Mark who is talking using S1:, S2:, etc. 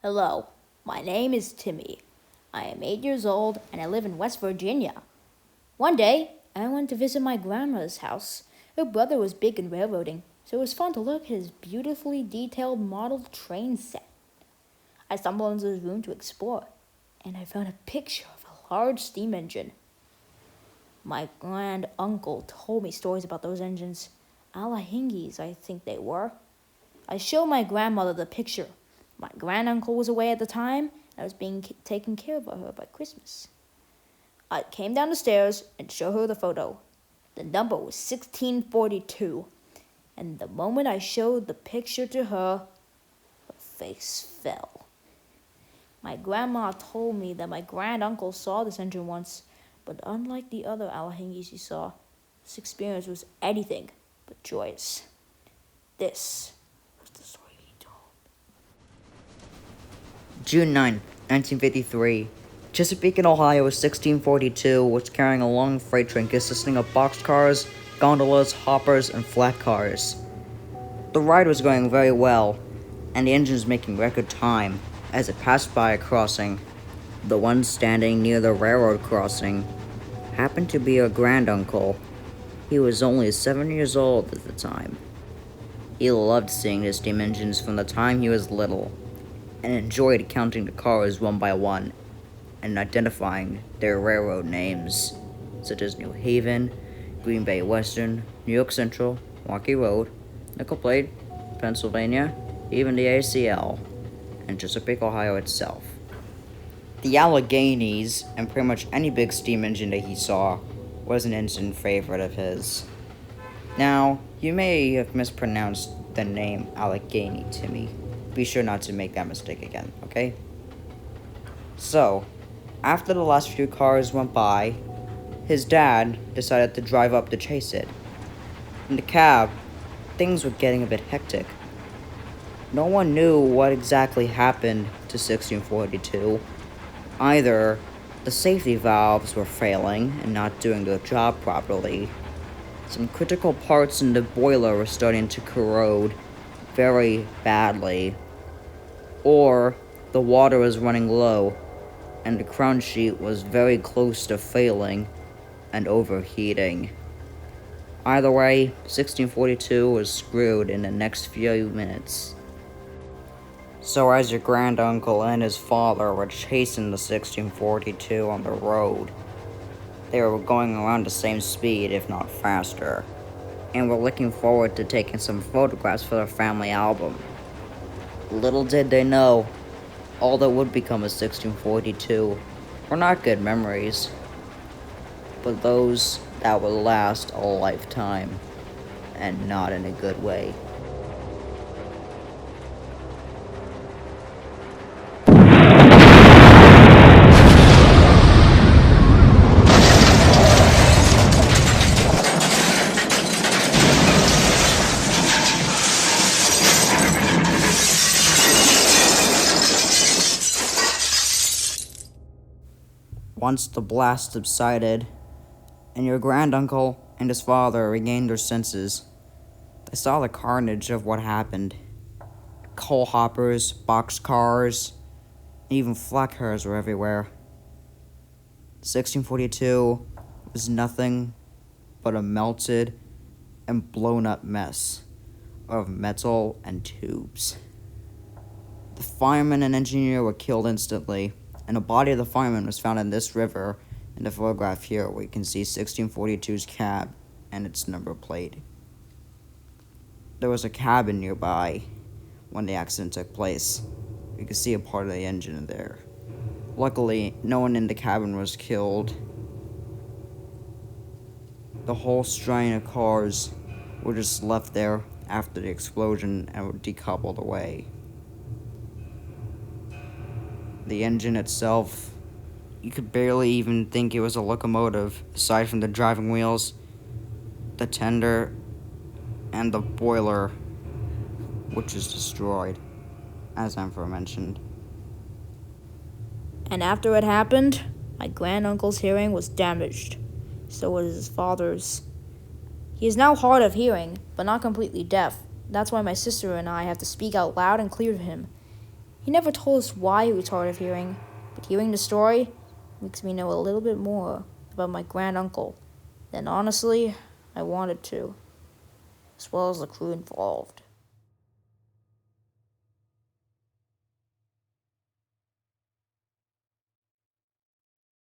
S1: Hello, my name is Timmy. I am 8 years old and I live in West Virginia. One day, I went to visit my grandmother's house. Her brother was big in railroading, so it was fun to look at his beautifully detailed model train set. I stumbled into his room to explore, and I found a picture of a large steam engine. My grand uncle told me stories about those engines. Alahingis, I think they were. I showed my grandmother the picture. My granduncle was away at the time, and I was being taken care of by her by Christmas. I came down the stairs and showed her the photo. The number was 1642, and the moment I showed the picture to her, her face fell. My grandma told me that my granduncle saw this engine once, but unlike the other Alahingis he saw, this experience was anything but joyous. This was the story he told.
S2: June 9, 1953. Chesapeake in Ohio, 1642, was carrying a long freight train consisting of boxcars, gondolas, hoppers, and flat cars. The ride was going very well, and the engine was making record time as it passed by a crossing. The one standing near the railroad crossing happened to be a granduncle. He was only 7 years old at the time. He loved seeing the steam engines from the time he was little, and enjoyed counting the cars one by one and identifying their railroad names, such as New Haven, Green Bay Western, New York Central, Marquis Road, Nickel Plate, Pennsylvania, even the ACL, and Chesapeake, Ohio itself. The Alleghenies, and pretty much any big steam engine that he saw, was an instant favorite of his. Now, you may have mispronounced the name Allegheny, Timmy. Be sure not to make that mistake again, okay? So, after the last few cars went by, his dad decided to drive up to chase it. In the cab, things were getting a bit hectic. No one knew what exactly happened to 1642. Either the safety valves were failing and not doing their job properly, some critical parts in the boiler were starting to corrode very badly, or the water was running low and the crown sheet was very close to failing and overheating. Either way, 1642 was screwed in the next few minutes. So as your granduncle and his father were chasing the 1642 on the road, they were going around the same speed, if not faster, and were looking forward to taking some photographs for their family album. Little did they know, all that would become a 1642 were not good memories, but those that would last a lifetime, and not in a good way. Once the blast subsided, and your granduncle and his father regained their senses, they saw the carnage of what happened. Coal hoppers, boxcars, and even flat cars were everywhere. 1642 was nothing but a melted and blown up mess of metal and tubes. The fireman and engineer were killed instantly, and the body of the fireman was found in this river in the photograph here, where you can see 1642's cab and its number plate. There was a cabin nearby when the accident took place. You can see a part of the engine in there. Luckily, no one in the cabin was killed. The whole strain of cars were just left there after the explosion and were decoupled away. The engine itself, you could barely even think it was a locomotive, aside from the driving wheels, the tender, and the boiler, which is destroyed, as Emperor mentioned.
S1: And after it happened, my granduncle's hearing was damaged. So was his father's. He is now hard of hearing, but not completely deaf. That's why my sister and I have to speak out loud and clear to him. He never told us why he was hard of hearing, but hearing the story makes me know a little bit more about my granduncle than honestly I wanted to, as well as the crew involved.